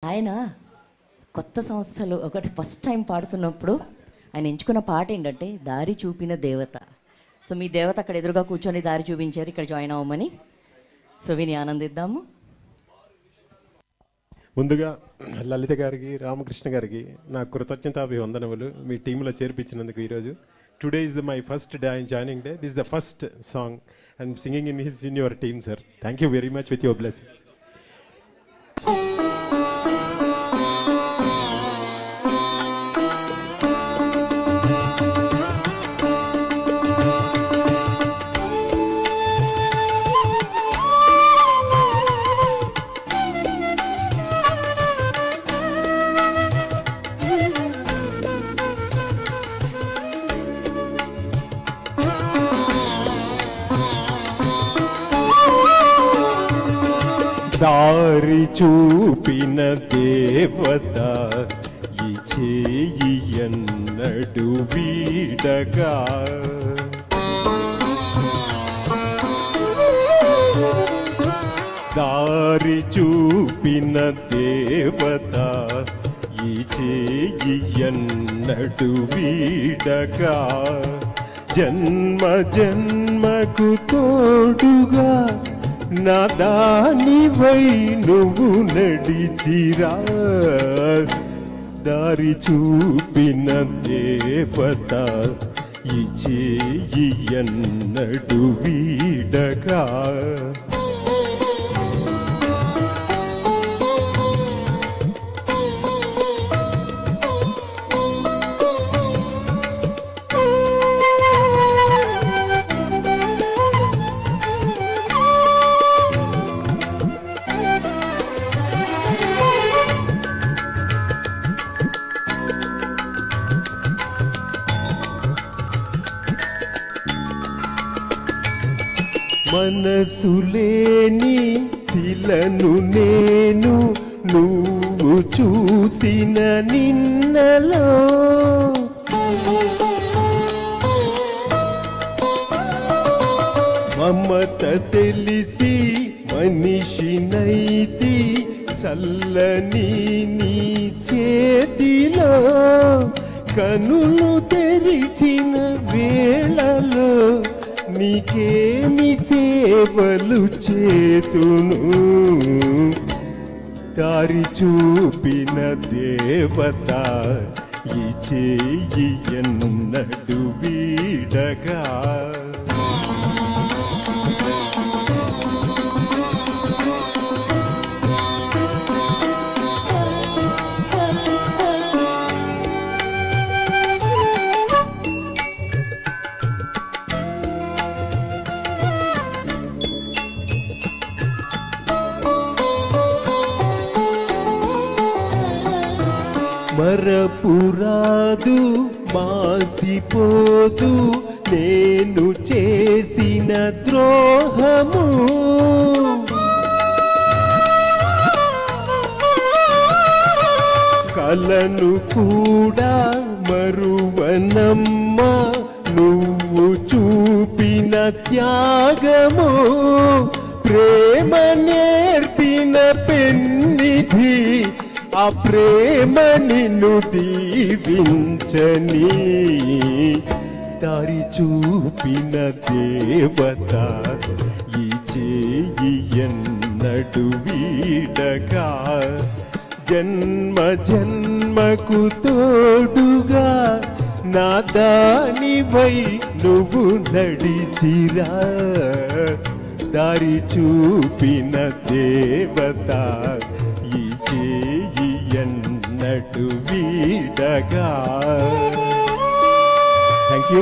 ఆయన కొత్త సంస్థలు ఒకటి ఫస్ట్ టైం పాడుతున్నప్పుడు ఆయన ఎంచుకున్న పాట ఏంటంటే దారి చూపిన దేవత. సో మీ దేవత అక్కడ ఎదురుగా కూర్చొని దారి చూపించారు ఇక్కడ జాయిన్ అవ్వమని. సో విని ఆనందిద్దాము. ముందుగా లలిత గారికి, రామకృష్ణ గారికి నా కృతజ్ఞతాభివందనములు మీ టీంలో చేర్పించినందుకు. ఈరోజు today is my first joining day. This the first song and singing in your team sir. Thank you very much with your blessing. దారి చూపిన దేవత ఈ చేయి ఎన్నడు వీడగా, దారి చూపిన దేవత ఈ చేయి ఎన్నడు వీడగా, జన్మ జన్మకు తోడుగా నా దానివై నువ్వు నడిచిరా, దారి చూపిన దేవత ఈ చేయి ఎన్నడు వీడగా. మనసులేని శిలను నేను నువ్వు చూసిన నిన్నలో, మమత తెలిసి మనిషినైతి చల్లని నీ చేతిలో, కనులు తెరిచిన వేళలో నీకేమి సేవలు చేతును, దారి చూపిన దేవత ఈ చేయి ఎన్నడు వీడగా. మరపురాదు మాసిపోదు నేను చేసిన ద్రోహము, కలను కూడా మరువనమ్మ నువ్వు చూపిన త్యాగము, ప్రేమ నేర్పిన పెన్నిధి ఆ ప్రేమ నిన్ను దీవించని, దారి చూపిన దేవత ఈ చేయి ఎన్నడు వీడగా, జన్మ జన్మకు తోడుగా నా దానివై నువ్వు నడిచిరా, దారి చూపిన దేవత ఈ చేయి ఎన్నడు వీడగా. Thank you.